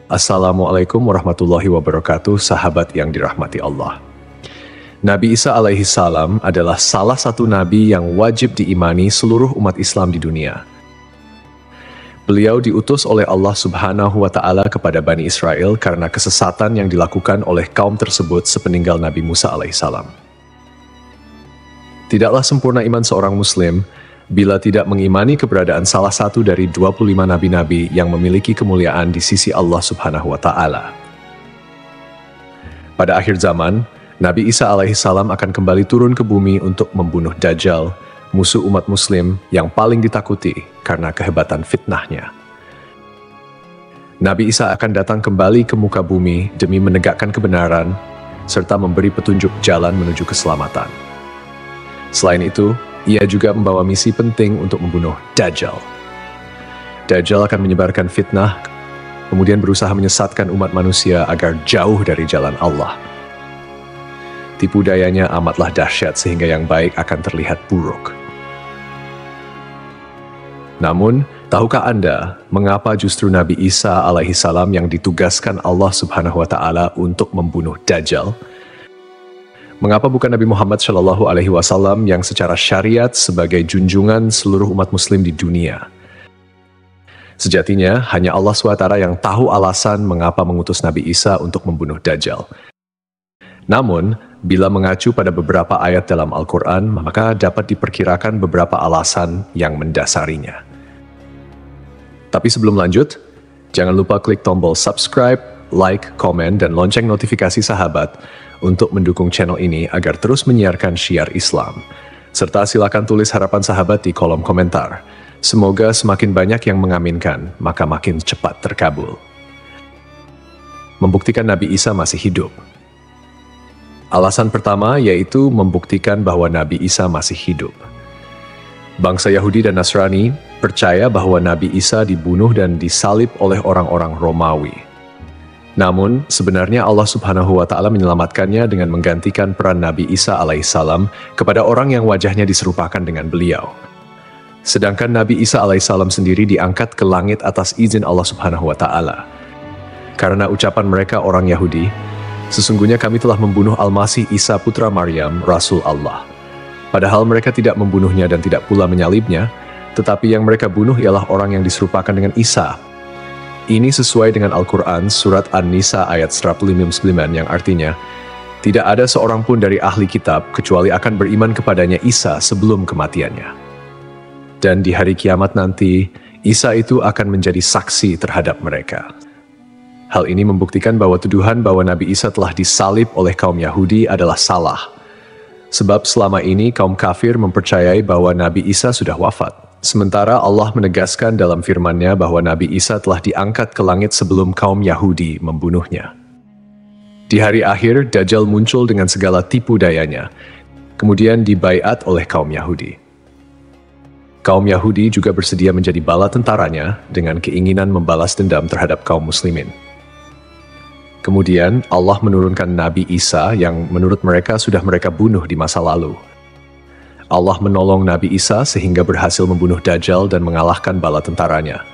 Assalamualaikum warahmatullahi wabarakatuh, sahabat yang dirahmati Allah. Nabi Isa alaihi salam adalah salah satu nabi yang wajib diimani seluruh umat Islam di dunia. Beliau diutus oleh Allah Subhanahu wa Ta'ala kepada Bani Israel karena kesesatan yang dilakukan oleh kaum tersebut sepeninggal Nabi Musa alaihi salam. Tidaklah sempurna iman seorang Muslim bila tidak mengimani keberadaan salah satu dari 25 nabi-nabi yang memiliki kemuliaan di sisi Allah Subhanahu wa Ta'ala. Pada akhir zaman, Nabi Isa alaihi salam akan kembali turun ke bumi untuk membunuh Dajjal, musuh umat Muslim yang paling ditakuti karena kehebatan fitnahnya. Nabi Isa akan datang kembali ke muka bumi demi menegakkan kebenaran serta memberi petunjuk jalan menuju keselamatan. Selain itu, ia juga membawa misi penting untuk membunuh Dajjal. Dajjal akan menyebarkan fitnah, kemudian berusaha menyesatkan umat manusia agar jauh dari jalan Allah. Tipu dayanya amatlah dahsyat sehingga yang baik akan terlihat buruk. Namun, tahukah Anda mengapa justru Nabi Isa alaihi salam yang ditugaskan Allah Subhanahu wa Ta'ala untuk membunuh Dajjal? Mengapa bukan Nabi Muhammad Shallallahu Alaihi Wasallam yang secara syariat sebagai junjungan seluruh umat Muslim di dunia? Sejatinya, hanya Allah SWT yang tahu alasan mengapa mengutus Nabi Isa untuk membunuh Dajjal. Namun, bila mengacu pada beberapa ayat dalam Al-Quran, maka dapat diperkirakan beberapa alasan yang mendasarinya. Tapi sebelum lanjut, jangan lupa klik tombol subscribe, like, komen, dan lonceng notifikasi sahabat untuk mendukung channel ini agar terus menyiarkan syiar Islam. Serta silakan tulis harapan sahabat di kolom komentar. Semoga semakin banyak yang mengaminkan, maka makin cepat terkabul. Membuktikan Nabi Isa masih hidup. Alasan pertama yaitu membuktikan bahwa Nabi Isa masih hidup. Bangsa Yahudi dan Nasrani percaya bahwa Nabi Isa dibunuh dan disalib oleh orang-orang Romawi. Namun, sebenarnya Allah Subhanahu wa Ta'ala menyelamatkannya dengan menggantikan peran Nabi Isa alaihissalam kepada orang yang wajahnya diserupakan dengan beliau. Sedangkan Nabi Isa alaihissalam sendiri diangkat ke langit atas izin Allah Subhanahu wa Ta'ala. Karena ucapan mereka orang Yahudi, sesungguhnya kami telah membunuh Al-Masih Isa putra Maryam, Rasul Allah. Padahal mereka tidak membunuhnya dan tidak pula menyalibnya, tetapi yang mereka bunuh ialah orang yang diserupakan dengan Isa. Ini sesuai dengan Al-Quran surat An-Nisa ayat 159 yang artinya, tidak ada seorang pun dari ahli kitab kecuali akan beriman kepadanya Isa sebelum kematiannya. Dan di hari kiamat nanti, Isa itu akan menjadi saksi terhadap mereka. Hal ini membuktikan bahwa tuduhan bahwa Nabi Isa telah disalib oleh kaum Yahudi adalah salah. Sebab selama ini kaum kafir mempercayai bahwa Nabi Isa sudah wafat. Sementara Allah menegaskan dalam firman-Nya bahwa Nabi Isa telah diangkat ke langit sebelum kaum Yahudi membunuhnya. Di hari akhir, Dajjal muncul dengan segala tipu dayanya, kemudian dibaiat oleh kaum Yahudi. Kaum Yahudi juga bersedia menjadi bala tentaranya dengan keinginan membalas dendam terhadap kaum muslimin. Kemudian Allah menurunkan Nabi Isa yang menurut mereka sudah mereka bunuh di masa lalu. Allah menolong Nabi Isa sehingga berhasil membunuh Dajjal dan mengalahkan bala tentaranya.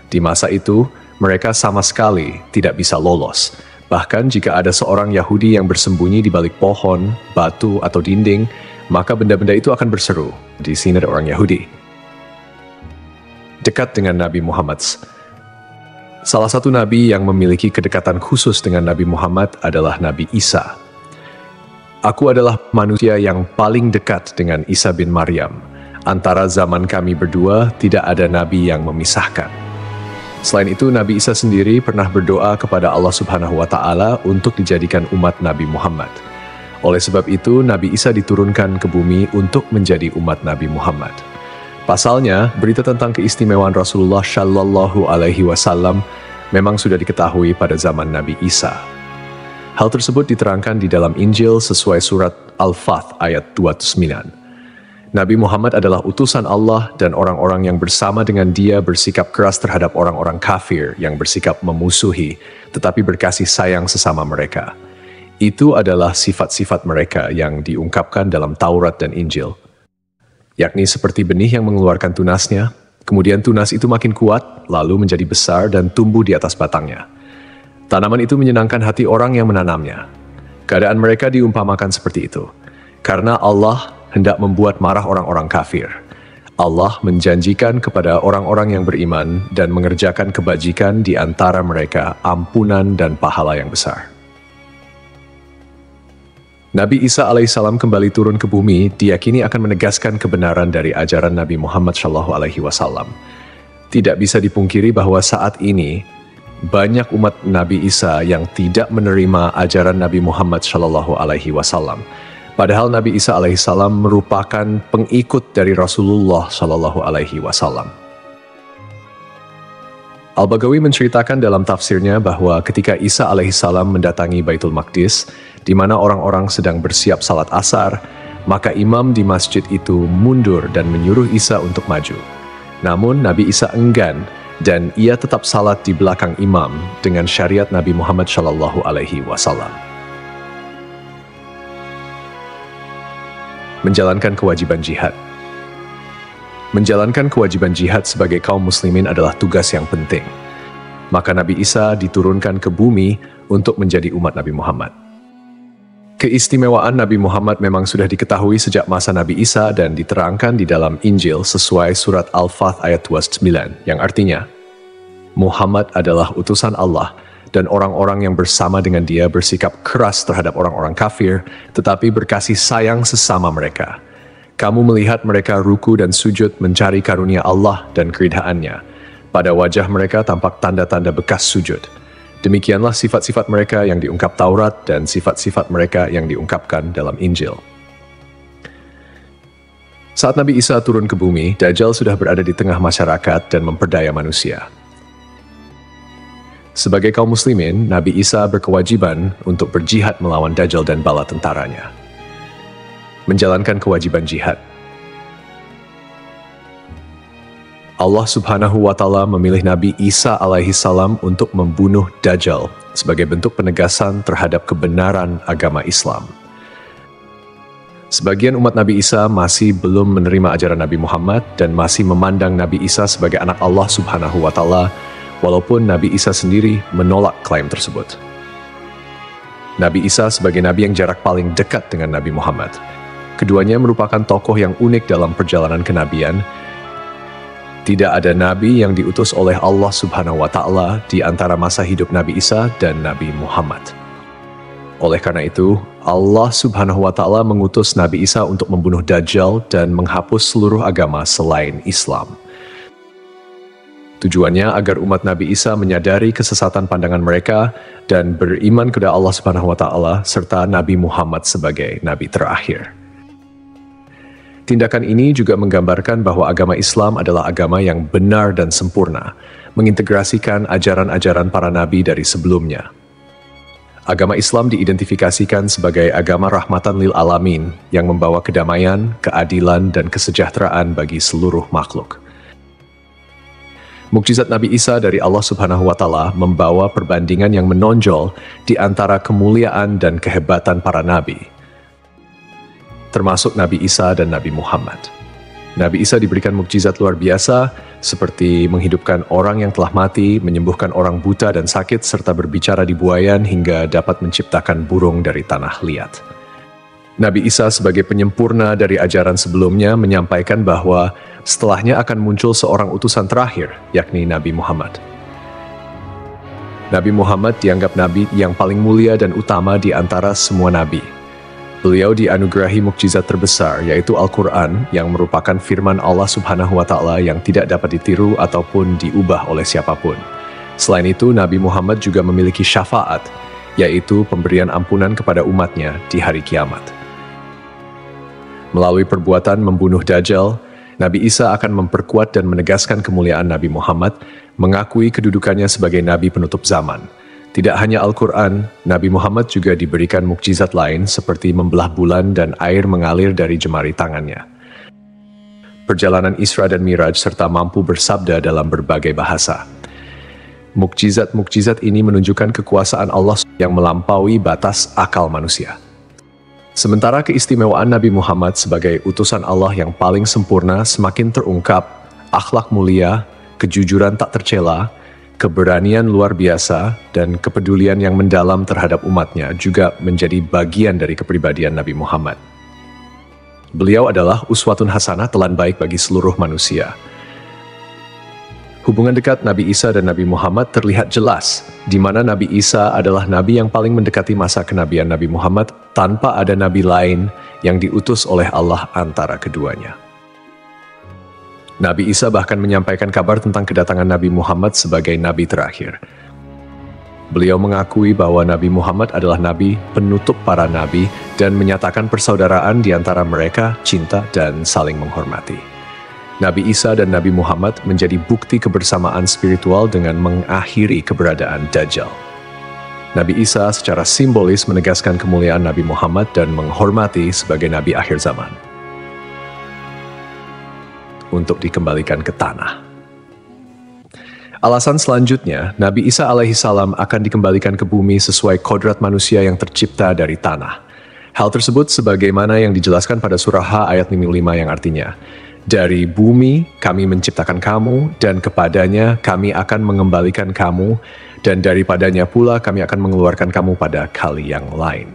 Di masa itu, mereka sama sekali tidak bisa lolos. Bahkan jika ada seorang Yahudi yang bersembunyi di balik pohon, batu, atau dinding, maka benda-benda itu akan berseru. Di sini ada orang Yahudi. Dekat dengan Nabi Muhammad. Salah satu nabi yang memiliki kedekatan khusus dengan Nabi Muhammad adalah Nabi Isa. Aku adalah manusia yang paling dekat dengan Isa bin Maryam. Antara zaman kami berdua, tidak ada nabi yang memisahkan. Selain itu, Nabi Isa sendiri pernah berdoa kepada Allah Subhanahu wa Ta'ala untuk dijadikan umat Nabi Muhammad. Oleh sebab itu, Nabi Isa diturunkan ke bumi untuk menjadi umat Nabi Muhammad. Pasalnya, berita tentang keistimewaan Rasulullah Shallallahu Alaihi Wasallam memang sudah diketahui pada zaman Nabi Isa. Hal tersebut diterangkan di dalam Injil sesuai surat Al-Fath ayat 29. Nabi Muhammad adalah utusan Allah dan orang-orang yang bersama dengan dia bersikap keras terhadap orang-orang kafir yang bersikap memusuhi, tetapi berkasih sayang sesama mereka. Itu adalah sifat-sifat mereka yang diungkapkan dalam Taurat dan Injil. Yakni seperti benih yang mengeluarkan tunasnya, kemudian tunas itu makin kuat, lalu menjadi besar dan tumbuh di atas batangnya. Tanaman itu menyenangkan hati orang yang menanamnya. Keadaan mereka diumpamakan seperti itu. Karena Allah hendak membuat marah orang-orang kafir. Allah menjanjikan kepada orang-orang yang beriman dan mengerjakan kebajikan di antara mereka ampunan dan pahala yang besar. Nabi Isa alaihissalam kembali turun ke bumi diyakini akan menegaskan kebenaran dari ajaran Nabi Muhammad SAW. Tidak bisa dipungkiri bahwa saat ini banyak umat Nabi Isa yang tidak menerima ajaran Nabi Muhammad SAW. Padahal Nabi Isa alaihissalam merupakan pengikut dari Rasulullah SAW. Al-Baghawi menceritakan dalam tafsirnya bahwa ketika Isa alaihissalam mendatangi Baitul Maqdis, di mana orang-orang sedang bersiap salat asar, maka imam di masjid itu mundur dan menyuruh Isa untuk maju. Namun Nabi Isa enggan dan ia tetap salat di belakang imam dengan syariat Nabi Muhammad SAW. Menjalankan kewajiban jihad. Menjalankan kewajiban jihad sebagai kaum muslimin adalah tugas yang penting. Maka Nabi Isa diturunkan ke bumi untuk menjadi umat Nabi Muhammad. Keistimewaan Nabi Muhammad memang sudah diketahui sejak masa Nabi Isa dan diterangkan di dalam Injil sesuai surat Al-Fath ayat 29, yang artinya, Muhammad adalah utusan Allah dan orang-orang yang bersama dengan dia bersikap keras terhadap orang-orang kafir, tetapi berkasih sayang sesama mereka. Kamu melihat mereka ruku dan sujud mencari karunia Allah dan keridhaannya. Pada wajah mereka tampak tanda-tanda bekas sujud. Demikianlah sifat-sifat mereka yang diungkap Taurat dan sifat-sifat mereka yang diungkapkan dalam Injil. Saat Nabi Isa turun ke bumi, Dajjal sudah berada di tengah masyarakat dan memperdaya manusia. Sebagai kaum muslimin, Nabi Isa berkewajiban untuk berjihad melawan Dajjal dan bala tentaranya. Menjalankan kewajiban jihad. Allah Subhanahu wa Ta'ala memilih Nabi Isa alaihissalam untuk membunuh Dajjal sebagai bentuk penegasan terhadap kebenaran agama Islam. Sebagian umat Nabi Isa masih belum menerima ajaran Nabi Muhammad dan masih memandang Nabi Isa sebagai anak Allah Subhanahu wa Ta'ala, walaupun Nabi Isa sendiri menolak klaim tersebut. Nabi Isa sebagai nabi yang jarak paling dekat dengan Nabi Muhammad. Keduanya merupakan tokoh yang unik dalam perjalanan kenabian. Tidak ada nabi yang diutus oleh Allah Subhanahu wa Ta'ala di antara masa hidup Nabi Isa dan Nabi Muhammad. Oleh karena itu, Allah Subhanahu wa Ta'ala mengutus Nabi Isa untuk membunuh Dajjal dan menghapus seluruh agama selain Islam. Tujuannya agar umat Nabi Isa menyadari kesesatan pandangan mereka dan beriman kepada Allah Subhanahu wa Ta'ala serta Nabi Muhammad sebagai nabi terakhir. Tindakan ini juga menggambarkan bahwa agama Islam adalah agama yang benar dan sempurna, mengintegrasikan ajaran-ajaran para nabi dari sebelumnya. Agama Islam diidentifikasikan sebagai agama rahmatan lil alamin yang membawa kedamaian, keadilan, dan kesejahteraan bagi seluruh makhluk. Mukjizat Nabi Isa dari Allah Subhanahu wa Ta'ala membawa perbandingan yang menonjol di antara kemuliaan dan kehebatan para nabi, termasuk Nabi Isa dan Nabi Muhammad. Nabi Isa diberikan mukjizat luar biasa seperti menghidupkan orang yang telah mati, menyembuhkan orang buta dan sakit, serta berbicara di buayan hingga dapat menciptakan burung dari tanah liat. Nabi Isa sebagai penyempurna dari ajaran sebelumnya menyampaikan bahwa setelahnya akan muncul seorang utusan terakhir, yakni Nabi Muhammad. Nabi Muhammad dianggap nabi yang paling mulia dan utama di antara semua nabi. Beliau dianugerahi mukjizat terbesar, yaitu Al-Quran, yang merupakan firman Allah Subhanahu wa Ta'ala yang tidak dapat ditiru ataupun diubah oleh siapapun. Selain itu, Nabi Muhammad juga memiliki syafaat, yaitu pemberian ampunan kepada umatnya di hari kiamat. Melalui perbuatan membunuh Dajjal, Nabi Isa akan memperkuat dan menegaskan kemuliaan Nabi Muhammad, mengakui kedudukannya sebagai nabi penutup zaman. Tidak hanya Al-Quran, Nabi Muhammad juga diberikan mukjizat lain seperti membelah bulan dan air mengalir dari jemari tangannya. perjalanan Isra dan Miraj, serta mampu bersabda dalam berbagai bahasa. Mukjizat-mukjizat ini menunjukkan kekuasaan Allah yang melampaui batas akal manusia. Sementara keistimewaan Nabi Muhammad sebagai utusan Allah yang paling sempurna semakin terungkap, akhlak mulia, kejujuran tak tercela, keberanian luar biasa, dan kepedulian yang mendalam terhadap umatnya juga menjadi bagian dari kepribadian Nabi Muhammad. Beliau adalah uswatun hasanah, telan baik bagi seluruh manusia. Hubungan dekat Nabi Isa dan Nabi Muhammad terlihat jelas, di mana Nabi Isa adalah nabi yang paling mendekati masa kenabian Nabi Muhammad tanpa ada nabi lain yang diutus oleh Allah antara keduanya. Nabi Isa bahkan menyampaikan kabar tentang kedatangan Nabi Muhammad sebagai nabi terakhir. Beliau mengakui bahwa Nabi Muhammad adalah nabi penutup para nabi dan menyatakan persaudaraan di antara mereka, cinta dan saling menghormati. Nabi Isa dan Nabi Muhammad menjadi bukti kebersamaan spiritual dengan mengakhiri keberadaan Dajjal. Nabi Isa secara simbolis menegaskan kemuliaan Nabi Muhammad dan menghormati sebagai nabi akhir zaman. Untuk dikembalikan ke tanah. Alasan selanjutnya, Nabi Isa alaihissalam akan dikembalikan ke bumi sesuai kodrat manusia yang tercipta dari tanah. Hal tersebut sebagaimana yang dijelaskan pada surah H ayat 5 yang artinya, dari bumi kami menciptakan kamu dan kepadanya kami akan mengembalikan kamu dan daripadanya pula kami akan mengeluarkan kamu pada kali yang lain.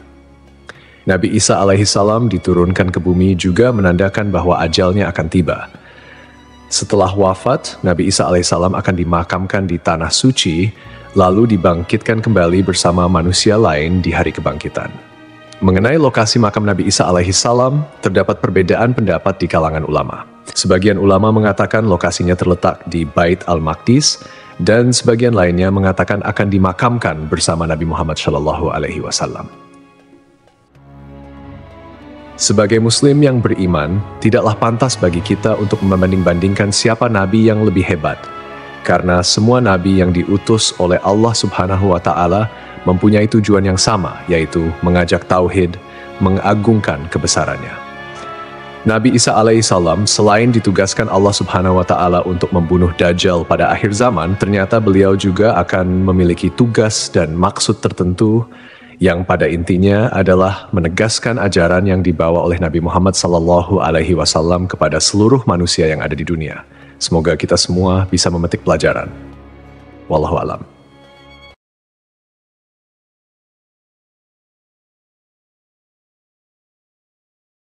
Nabi Isa alaihissalam diturunkan ke bumi juga menandakan bahwa ajalnya akan tiba. Setelah wafat, Nabi Isa alaihissalam akan dimakamkan di tanah suci, lalu dibangkitkan kembali bersama manusia lain di hari kebangkitan. Mengenai lokasi makam Nabi Isa alaihissalam, terdapat perbedaan pendapat di kalangan ulama. Sebagian ulama mengatakan lokasinya terletak di Bait al-Maqdis, dan sebagian lainnya mengatakan akan dimakamkan bersama Nabi Muhammad SAW. Sebagai muslim yang beriman, tidaklah pantas bagi kita untuk membanding-bandingkan siapa nabi yang lebih hebat. Karena semua nabi yang diutus oleh Allah Subhanahu wa Ta'ala mempunyai tujuan yang sama, yaitu mengajak tauhid, mengagungkan kebesarannya. Nabi Isa alaihissalam selain ditugaskan Allah Subhanahu wa Ta'ala untuk membunuh Dajjal pada akhir zaman, ternyata beliau juga akan memiliki tugas dan maksud tertentu yang pada intinya adalah menegaskan ajaran yang dibawa oleh Nabi Muhammad SAW kepada seluruh manusia yang ada di dunia. Semoga kita semua bisa memetik pelajaran. Wallahu a'lam.